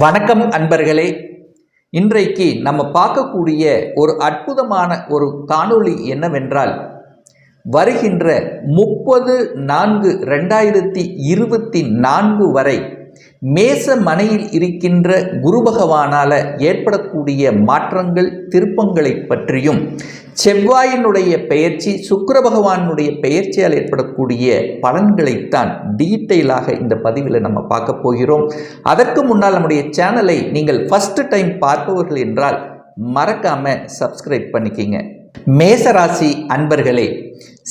வணக்கம் அன்பர்களே. இன்றைக்கு நம்ம பார்க்கக்கூடிய ஒரு அற்புதமான ஒரு காணொளி என்னவென்றால், வருகின்ற 30/4/2024 வரை மேச மனையில் இருக்கின்ற குரு பகவானால் ஏற்படக்கூடிய மாற்றங்கள் திருப்பங்களை பற்றியும், செவ்வாயினுடைய பெயர்ச்சி சுக்கிர பகவானுடைய பெயர்ச்சியால் ஏற்படக்கூடிய பலன்களைத்தான் டீட்டெயிலாக இந்த பதிவில் நம்ம பார்க்க போகிறோம். அதற்கு முன்னால் நம்முடைய சேனலை நீங்கள் ஃபர்ஸ்ட் டைம் பார்ப்பவர்கள் என்றால் மறக்காம சப்ஸ்கிரைப் பண்ணிக்கிங்க. மேசராசி அன்பர்களே,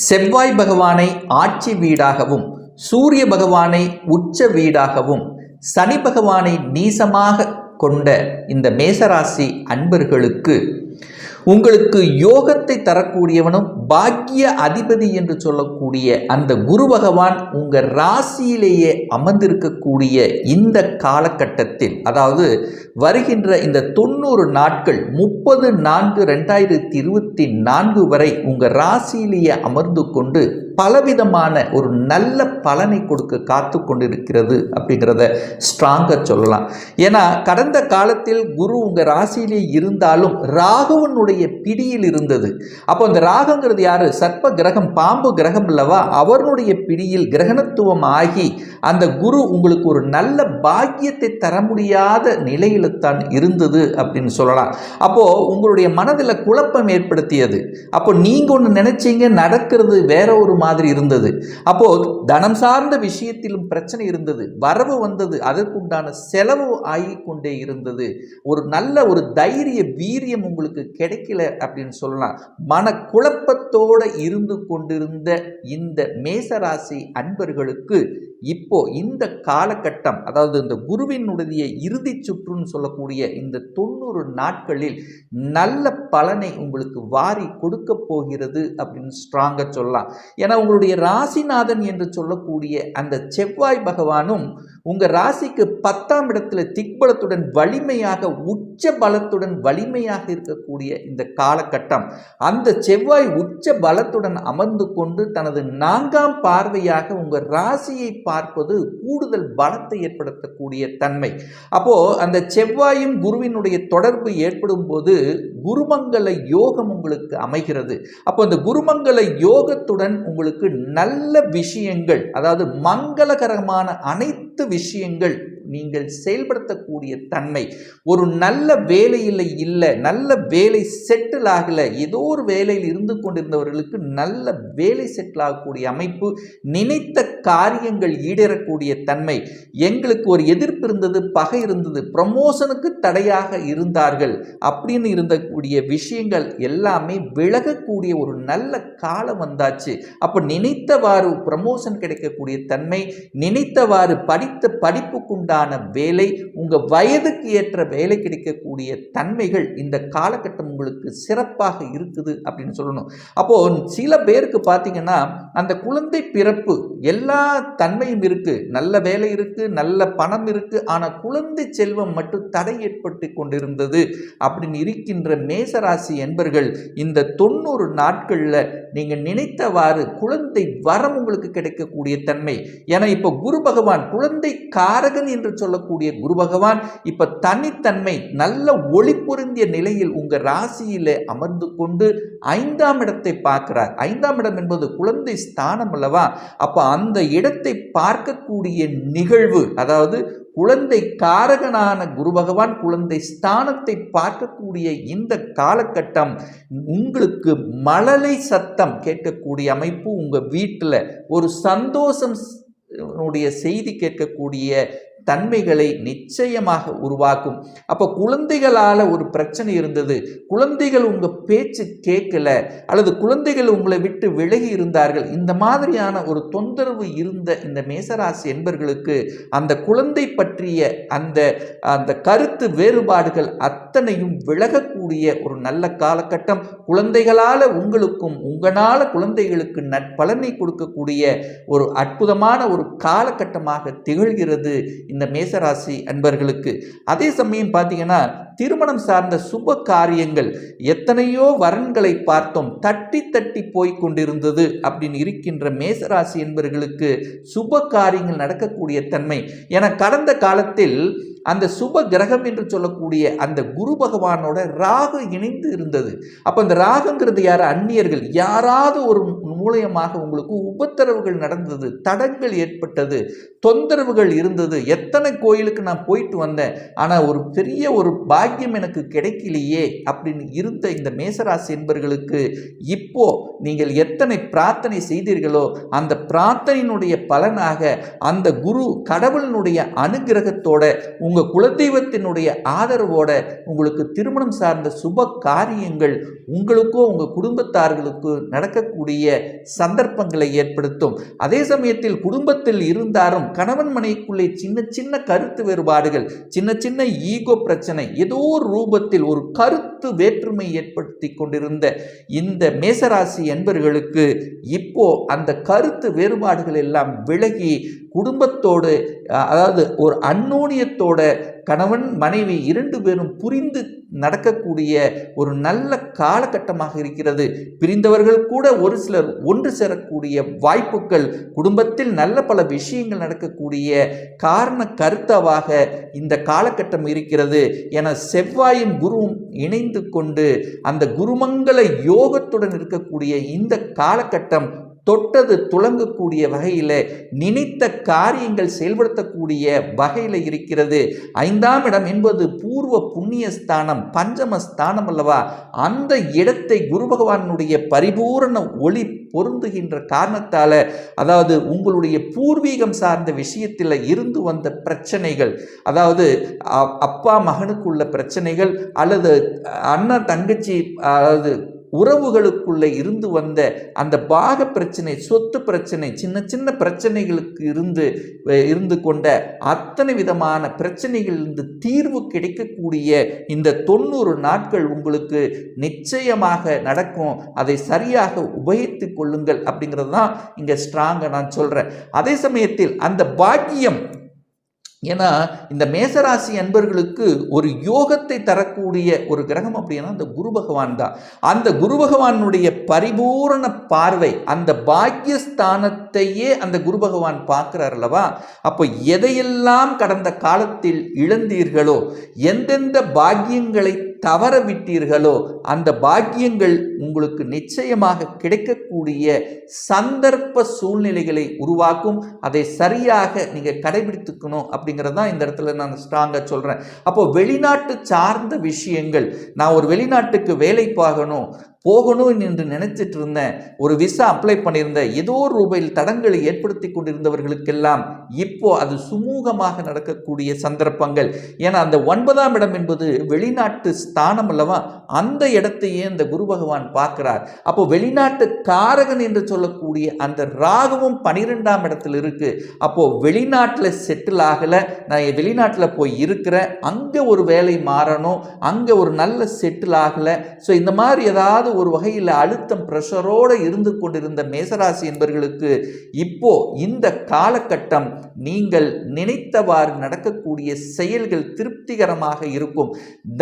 செவ்வாய் பகவானை ஆட்சி வீடாகவும், சூரிய பகவானை உச்ச வீடாகவும், சனி பகவானை நீசமாக கொண்ட இந்த மேசராசி அன்பர்களுக்கு உங்களுக்கு யோகத்தை தரக்கூடியவனும் பாக்கிய அதிபதி என்று சொல்லக்கூடிய அந்த குரு பகவான் உங்கள் ராசியிலேயே அமர்ந்திருக்கக்கூடிய இந்த காலகட்டத்தில், அதாவது வருகின்ற இந்த 90 நாட்கள் 30/4/2024 வரை உங்கள் ராசியிலேயே அமர்ந்து கொண்டு பலவிதமான ஒரு நல்ல பலனை கொடுக்க காத்து கொண்டிருக்கிறது அப்படிங்கிறத ஸ்ட்ராங்காக சொல்லலாம். ஏன்னா கடந்த காலத்தில் குரு உங்கள் ராசியிலே இருந்தாலும் ராகுவனுடைய பிடியில் இருந்தது. அப்போ அந்த ராகுங்கிறது யாரு? சர்ப்ப கிரகம், பாம்பு கிரகம் அல்லவா? அவருடைய பிடியில் கிரகணத்துவம் ஆகி அந்த குரு உங்களுக்கு ஒரு நல்ல பாக்கியத்தை தர முடியாத நிலையில் தான் இருந்தது அப்படின்னு சொல்லலாம். அப்போ உங்களுடைய மனதில் குழப்பம் ஏற்படுத்தியது. அப்போ நீங்க ஒன்று நினைச்சீங்க, நடக்கிறது வேற ஒரு மாதிரி இருந்தது. அப்போ தனம் சார்ந்த விஷயத்திலும் பிரச்சனை இருந்தது, வரவு வந்தது, அதற்குண்டான செலவு ஆகிக்கொண்டே இருந்தது. ஒரு நல்ல ஒரு தைரிய வீரியம் உங்களுக்கு கிடைக்கல அப்படின்னு சொல்லலாம். மன குழப்பத்தோடு இருந்து கொண்டிருந்த இந்த மேசராசி அன்பர்களுக்கு இப்போ இந்த காலகட்டம், அதாவது இந்த குருவினுடைய இறுதி சுற்றுன்னு சொல்லக்கூடிய இந்த 90 நாட்களில் நல்ல பலனை உங்களுக்கு வாரி கொடுக்க போகிறது அப்படின்னு ஸ்ட்ராங்கா சொல்லலாம். ஏன்னா உங்களுடைய ராசிநாதன் என்று சொல்லக்கூடிய அந்த செவ்வாய் பகவானும் உங்க ராசிக்கு 10ஆம் இடத்துல திக்பலத்துடன் வலிமையாக, உச்ச பலத்துடன் வலிமையாக இருக்கக்கூடிய இந்த காலகட்டம், அந்த செவ்வாய் உச்ச பலத்துடன் அமர்ந்து கொண்டு தனது 4ஆம் பார்வையாக உங்க ராசியை பார்ப்பது கூடுதல் பலத்தை ஏற்படுத்தக்கூடிய தன்மை. அப்போ அந்த செவ்வாயும் குருவினுடைய தொடர்பு ஏற்படும் போது குருமங்கல யோகம் உங்களுக்கு அமைகிறது. அப்போ அந்த குருமங்கல யோகத்துடன் உங்களுக்கு நல்ல விஷயங்கள், அதாவது மங்களகரமான அனைத்து விஷயங்கள் நீங்கள் செயல்படுத்தக்கூடிய தன்மை, ஒரு நல்ல வேலையில் இல்லை, நல்ல வேலை செட்டில் ஆகலை, ஏதோ ஒரு வேலையில் இருந்து கொண்டிருந்தவர்களுக்கு நல்ல வேலை செட்டில் ஆகக்கூடிய அமைப்பு, நினைத்த காரியங்கள் ஈடேறக்கூடிய தன்மை, எங்களுக்கு ஒரு எதிர்ப்பு இருந்தது, பகை இருந்தது, ப்ரமோஷனுக்கு தடையாக இருந்தார்கள் அப்படின்னு இருந்தக்கூடிய விஷயங்கள் எல்லாமே விலகக்கூடிய ஒரு நல்ல காலம் வந்தாச்சு. அப்போ நினைத்தவாறு ப்ரமோஷன் கிடைக்கக்கூடிய தன்மை, நினைத்தவாறு படித்த படிப்புக்குண்டான வேலை, உங்க வயதுக்கு ஏற்ற வேலை கிடைக்கக்கூடிய தன்மைகள் இந்த காலகட்டம் உங்களுக்கு சிறப்பாக இருக்குது அப்படின்னு சொல்லணும். அப்போ சில பேருக்கு பார்த்தீங்கன்னா அந்த குழந்தை பிறப்பு எல்லா தன்மையும் இருக்கு, நல்ல வேலை இருக்கு, நல்ல பணம் இருக்கு, ஆனால் குழந்தை செல்வம் மட்டும் தடை ஏற்பட்டு கொண்டிருந்தது அப்படின்னு இருக்கின்ற மேசராசி என்பர்கள் இந்த 90 நாட்கள்ல நீங்க நினைத்தவாறு குழந்தை வரம் உங்களுக்கு கிடைக்கக்கூடிய தன்மை. ஏன்னா இப்ப குரு பகவான் குழந்தை காரகன் என்று சொல்லக்கூடிய குரு பகவான் இப்ப தனித்தன்மை நல்ல ஒளி பொருந்திய நிலையில் உங்க ராசியில அமர்ந்து கொண்டு 5ஆம் இடத்தை பார்க்கிறார். 5ஆம் இடம் என்பது குழந்தை ஸ்தானம் அல்லவா? அப்ப அந்த இடத்தை பார்க்கக்கூடிய நிகழ்வு, அதாவது குழந்தை காரகனான குரு பகவான் குழந்தை ஸ்தானத்தை பார்க்கக்கூடிய இந்த காலகட்டம் உங்களுக்கு மழலை சத்தம் கேட்கக்கூடிய அமைப்பு, உங்க வீட்டில் ஒரு சந்தோஷம் செய்தி கேட்கக்கூடிய தன்மைகளை நிச்சயமாக உருவாக்கும். அப்போ குழந்தைகளால் ஒரு பிரச்சனை இருந்தது, குழந்தைகள் உங்கள் பேச்சு கேட்கல, அல்லது குழந்தைகள் உங்களை விட்டு விலகி இருந்தார்கள், இந்த மாதிரியான ஒரு தொந்தரவு இருந்த இந்த மேசராசி என்பர்களுக்கு அந்த குழந்தை பற்றிய அந்த கருத்து வேறுபாடுகள் அத்தனையும் விலகக்கூடிய ஒரு நல்ல காலகட்டம். குழந்தைகளால் உங்களுக்கும் உங்களால் குழந்தைகளுக்கு நற்பலனை கொடுக்கக்கூடிய ஒரு அற்புதமான ஒரு காலகட்டமாக திகழ்கிறது இந்த மேசராசி அன்பர்களுக்கு. அதே சமயம் பார்த்தீங்கன்னா திருமணம் சார்ந்த சுப காரியங்கள் எத்தனையோ வரன்களை பார்த்தோம், தட்டி தட்டி போய் கொண்டிருந்தது அப்படின்னு இருக்கின்ற மேசராசி என்பவர்களுக்கு சுப காரியங்கள் நடக்கக்கூடிய தன்மை. என கடந்த காலத்தில் அந்த சுப கிரகம் என்று சொல்லக்கூடிய அந்த குரு பகவானோட ராகு இணைந்து இருந்தது. அப்போ அந்த ராகுங்கிறது யார்? அந்நியர்கள். யாராவது ஒரு மூலியமாக உங்களுக்கு உபத்திரவுகள் நடந்தது, தடங்கள் ஏற்பட்டது, தொந்தரவுகள் இருந்தது. எத்தனை கோயிலுக்கு நான் போயிட்டு வந்தேன், ஆனால் ஒரு பெரிய ஒரு பாக்கியம் எனக்கு கிடைக்கலையே அப்படின்னு இருந்த இந்த மேசராசி என்பவர்களுக்கு இப்போ நீங்கள் எத்தனை பிரார்த்தனை செய்தீர்களோ அந்த பிரார்த்தனையினுடைய பலனாக அந்த குரு கடவுளினுடைய அனுகிரகத்தோட உங்க குலதெய்வத்தினுடைய ஆதரவோட உங்களுக்கு திருமணம் சார்ந்த சுப காரியங்கள் உங்களுக்கோ உங்க குடும்பத்தார்களுக்கு நடக்கக்கூடிய சந்தர்ப்பங்களை ஏற்படுத்தும். அதே சமயத்தில் குடும்பத்தில் இருந்தாலும் கணவன் மனைவிக்குள்ளே சின்ன சின்ன கருத்து வேறுபாடுகள், சின்ன சின்ன ஈகோ பிரச்சனை, ஏதோ ஒரு ரூபத்தில் ஒரு கருத்து வேற்றுமை ஏற்படுத்தி கொண்டிருந்த இந்த மேசராசி என்பவர்களுக்கு இப்போ அந்த கருத்து வேறுபாடுகள் எல்லாம் விலகி குடும்பத்தோடு, அதாவது ஒரு அந்யோன்யத்தோட கணவன் மனைவி 2 பேரும் புரிந்து நடக்கக்கூடிய ஒரு நல்ல காலகட்டமாக இருக்கிறது. பிரிந்தவர்கள் கூட ஒரு சிலர் ஒன்று சேரக்கூடிய வாய்ப்புகள், குடும்பத்தில் நல்ல பல விஷயங்கள் நடக்கக்கூடிய காரண கருத்தாவாக இந்த காலகட்டம் இருக்கிறது. என செவ்வாயும் குருவும் இணைந்து கொண்டு அந்த குருமங்கள யோகத்துடன் இருக்கக்கூடிய இந்த காலகட்டம் தொட்டது துளங்கக்கூடிய வகையில் நினைத்த காரியங்கள் செயல்படுத்தக்கூடிய வகையில் இருக்கிறது. 5ஆம் இடம் என்பது பூர்வ புண்ணிய ஸ்தானம், பஞ்சம ஸ்தானம் அல்லவா? அந்த இடத்தை குரு பகவானுடைய பரிபூரண ஒளி பொருந்துகின்ற காரணத்தால், அதாவது உங்களுடைய பூர்வீகம் சார்ந்த விஷயத்தில் இருந்து வந்த பிரச்சனைகள், அதாவது அப்பா மகனுக்குள்ள பிரச்சனைகள் அல்லது அண்ணன் தங்கச்சி, அதாவது உறவுகளுக்குள்ளே இருந்து வந்த அந்த பாக பிரச்சனை, சொத்து பிரச்சனை, சின்ன சின்ன பிரச்சனைகளுக்கு இருந்து கொண்ட அத்தனை விதமான பிரச்சனைகளிலிருந்து தீர்வு கிடைக்கக்கூடிய இந்த 90 நாட்கள் உங்களுக்கு நிச்சயமாக நடக்கும். அதை சரியாக உபயோகித்து கொள்ளுங்கள் அப்படிங்கிறது தான் இங்கே ஸ்ட்ராங்காக நான் சொல்கிறேன். அதே சமயத்தில் அந்த பாக்கியம், ஏன்னா இந்த மேசராசி அன்பர்களுக்கு ஒரு யோகத்தை தரக்கூடிய ஒரு கிரகம் அப்படின்னா அந்த குரு பகவான் தான். அந்த குரு பகவானுடைய பரிபூரண பார்வை அந்த பாக்கியஸ்தானத்தையே அந்த குரு பகவான் பார்க்கிறார் அல்லவா? அப்போ எதையெல்லாம் கடந்த காலத்தில் இழந்தீர்களோ, எந்தெந்த பாக்கியங்களை தவற விட்டீர்களோ அந்த பாக்கியங்கள் உங்களுக்கு நிச்சயமாக கிடைக்கக்கூடிய சந்தர்ப்ப சூழ்நிலைகளை உருவாக்கும். அதை சரியாக நீங்கள் கடைபிடித்துக்கணும் அப்படிங்கிறது தான் இந்த இடத்துல நான் ஸ்ட்ராங்காக சொல்கிறேன். அப்போ வெளிநாட்டு சார்ந்த விஷயங்கள், நான் ஒரு வெளிநாட்டுக்கு வேலை போகணும் என்று நினைச்சிட்டு இருந்தேன், ஒரு விசா அப்ளை பண்ணியிருந்தேன், ஏதோ ஒரு ரூபாயில் தடங்களை ஏற்படுத்தி கொண்டிருந்தவர்களுக்கெல்லாம் இப்போ அது சுமூகமாக நடக்கக்கூடிய சந்தர்ப்பங்கள். ஏன்னா அந்த 9ஆம் இடம் என்பது வெளிநாட்டு ஸ்தானம் அல்லவா? அந்த இடத்தையே இந்த குரு பகவான் பார்க்கிறார். அப்போ வெளிநாட்டு காரகன் என்று சொல்லக்கூடிய அந்த ராகுவும் 12ஆம் இடத்துல இருக்கு. அப்போ வெளிநாட்டில் செட்டில் ஆகல, நான் வெளிநாட்டில் போய் இருக்கிறேன், அங்கே ஒரு வேலை மாறணும், அங்கே ஒரு நல்ல செட்டில் ஆகல, ஸோ இந்த மாதிரி ஏதாவது ஒரு வகையில் அழுத்தம் பிரஷரோடு இருந்து கொண்டிருந்த மேசராசி என்பவர்களுக்கு இப்போ இந்த காலகட்டம் நீங்கள் நினைத்தவாறு நடக்கக்கூடிய செயல்கள் திருப்திகரமாக இருக்கும்.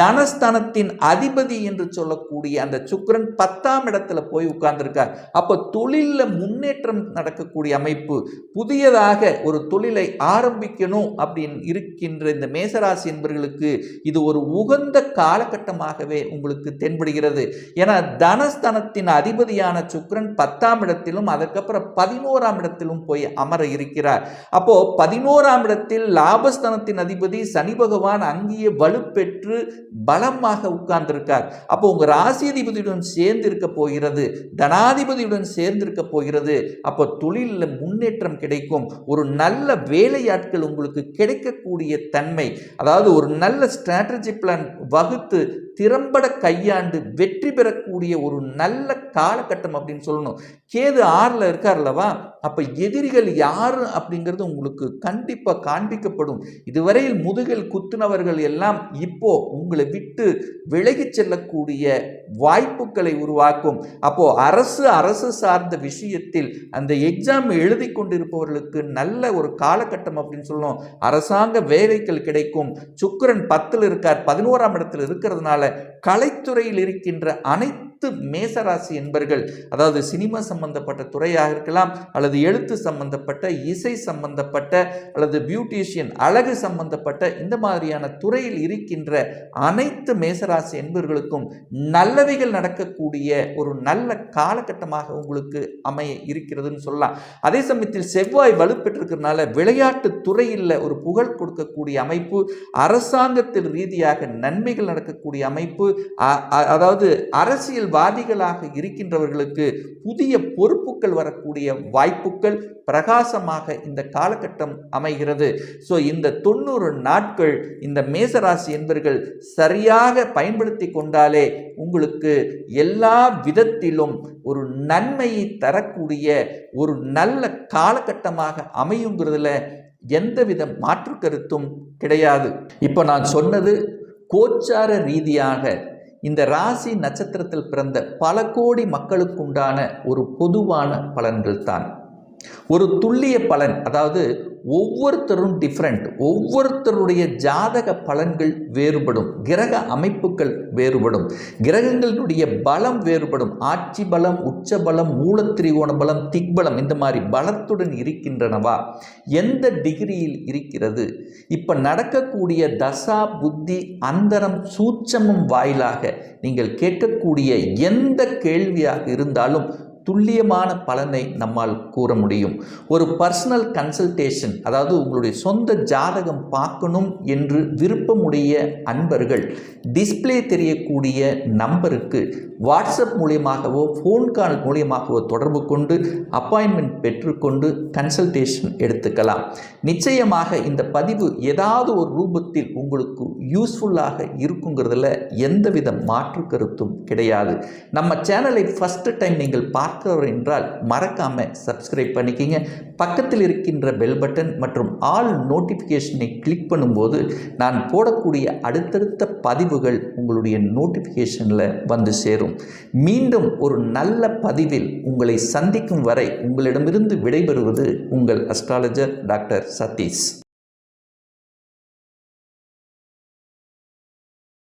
தனஸ்தானத்தின் அதிபதி என்று சொல்லக்கூடிய அந்த சுக்கிரன் 10ஆம் இடத்துல போய் உட்கார்ந்திருக்கார். அப்போ தொழிலில் முன்னேற்றம் நடக்கக்கூடிய அமைப்பு, புதியதாக ஒரு தொழிலை ஆரம்பிக்கணும் அப்படின்னு இருக்கின்ற இந்த மேசராசி என்பவர்களுக்கு இது ஒரு உகந்த காலகட்டமாகவே உங்களுக்கு தென்படுகிறது. ஏன்னா தனஸ்தானத்தின் அதிபதியான சுக்கிரன் 10ஆம் இடத்திலும் அதற்கப்புறம் 11ஆம் இடத்திலும் போய் அமர இருக்கிறார். அப்போ 11ஆம் இடத்தில் லாபஸ்தானத்தின் அதிபதி சனி பகவான் அங்கேயே வலுப்பெற்று பலமாக உட்கார்ந்திருக்கார். அப்போ உங்க ராசியதிபதியுடன் சேர்ந்து இருக்க போகிறது, தனாதிபதியுடன் சேர்ந்து இருக்க போகிறது. அப்போ தொழிலில் முன்னேற்றம் கிடைக்கும், ஒரு நல்ல வேலையாட்கள் உங்களுக்கு கிடைக்கக்கூடிய தன்மை, அதாவது ஒரு நல்ல ஸ்ட்ராட்டஜி பிளான் வகுத்து திறம்பட கையாண்டு வெற்றி பெறக்கூடிய ஒரு நல்ல காலகட்டம் அப்படின்னு சொல்லணும். கேது 6ல் இருக்கார் அல்லவா? அப்போ எதிரிகள் யாரு அப்படிங்கிறது உங்களுக்கு கண்டிப்பாக காண்பிக்கப்படும். இதுவரையில் முதுகில் குத்துனவர்கள் எல்லாம் இப்போ உங்களை விட்டு விலகி செல்லக்கூடிய வாய்ப்புகளை உருவாக்கும். அப்போ அரசு சார்ந்த விஷயத்தில் அந்த எக்ஸாம் எழுதி கொண்டிருப்பவர்களுக்கு நல்ல ஒரு காலகட்டம் அப்படின்னு சொல்லணும். அரசாங்க வேலைகள் கிடைக்கும். சுக்கிரன் 10ல் இருக்கார், 11ஆம் இடத்தில் இருக்கிறதுனால கலைத்துறையில் இருக்கின்ற அனைத்து மேசராசி என்பர்கள், அதாவது சினிமா சம்பந்தப்பட்ட துறையாக இருக்கலாம், அல்லது எழுத்து சம்பந்தப்பட்ட, இசை சம்பந்தப்பட்ட, அல்லது பியூட்டிஷியன் அழகு சம்பந்தப்பட்ட இந்த மாதிரியான துறையில் இருக்கின்ற அனைத்து மேசராசி என்பவர்களுக்கும் நல்லவைகள் நடக்கக்கூடிய ஒரு நல்ல காலகட்டமாக உங்களுக்கு அமைய இருக்கிறதுன்னு சொல்லலாம். அதே சமயத்தில் செவ்வாய் வலுப்பெற்றிருக்கிறதுனால விளையாட்டு துறையில் ஒரு புகழ் கொடுக்கக்கூடிய அமைப்பு, அரசாங்கத்தில் ரீதியாக நன்மைகள் நடக்கக்கூடிய அமைப்பு, அதாவது அரசியல்வாதிகளாக இருக்கின்றவர்களுக்கு புதிய பொறுப்புகள் வரக்கூடிய வாய்ப்புகள் பிரகாசமாக இந்த காலகட்டம் அமைகிறது. ஸோ இந்த 90 நாட்கள் இந்த மேசராசி என்பவர்கள் சரியாக பயன்படுத்தி கொண்டாலே உங்களுக்கு எல்லா விதத்திலும் ஒரு நன்மையை தரக்கூடிய ஒரு நல்ல காலகட்டமாக அமையுங்கிறதுல எந்தவித மாற்று கருத்தும் கிடையாது. இப்போ நான் சொன்னது கோச்சார ரீதியாக இந்த ராசி நட்சத்திரத்தில் பிறந்த பல கோடி மக்களுக்குண்டான ஒரு பொதுவான பலன்கள் தான். ஒரு துல்லிய பலன், அதாவது ஒவ்வொருத்தரும் டிஃப்ரெண்ட், ஒவ்வொருத்தருடைய ஜாதக பலன்கள் வேறுபடும், கிரக அமைப்புகள் வேறுபடும், கிரகங்களுடைய பலம் வேறுபடும், ஆட்சி பலம், உச்ச பலம், மூலத்திரிகோண பலம், திக்பலம், இந்த மாதிரி பலத்துடன் இருக்கின்றனவா, எந்த டிகிரியில் இருக்கிறது, இப்போ நடக்கக்கூடிய தசா புத்தி அந்தரம் சூட்சமம் வாயிலாக நீங்கள் கேட்கக்கூடிய எந்த கேள்வியாக இருந்தாலும் துல்லியமான பலனை நம்மால் கூற முடியும். ஒரு பர்சனல் கன்சல்டேஷன், அதாவது உங்களுடைய சொந்த ஜாதகம் பார்க்கணும் என்று விருப்பமுடைய அன்பர்கள் டிஸ்பிளே தெரியக்கூடிய நம்பருக்கு வாட்ஸ்அப் மூலியமாகவோ ஃபோன் கால் மூலியமாகவோ தொடர்பு கொண்டு அப்பாயின்மெண்ட் பெற்றுக்கொண்டு கன்சல்டேஷன் எடுத்துக்கலாம். நிச்சயமாக இந்த பதிவு ஏதாவது ஒரு ரூபத்தில் உங்களுக்கு யூஸ்ஃபுல்லாக இருக்குங்கிறதுல எந்தவித மாற்று கருத்தும் கிடையாது. நம்ம சேனலை ஃபஸ்ட்டு டைம் நீங்கள் பார்க்கிறோம் என்றால் மறக்காம சப்ஸ்கிரைப் பண்ணிக்கிங்க. பக்கத்தில் இருக்கின்ற பெல் பட்டன் மற்றும் ஆல் நோட்டிஃபிகேஷனை கிளிக் பண்ணும்போது நான் போடக்கூடிய அடுத்தடுத்த பதிவுகள் உங்களுடைய நோட்டிஃபிகேஷனில் வந்து சேரும். மீண்டும் ஒரு நல்ல பதிவில் உங்களை சந்திக்கும் வரை உங்களிடமிருந்து விடைபெறுவது உங்கள் அஸ்ட்ராலஜர் டாக்டர் சதீஷ்.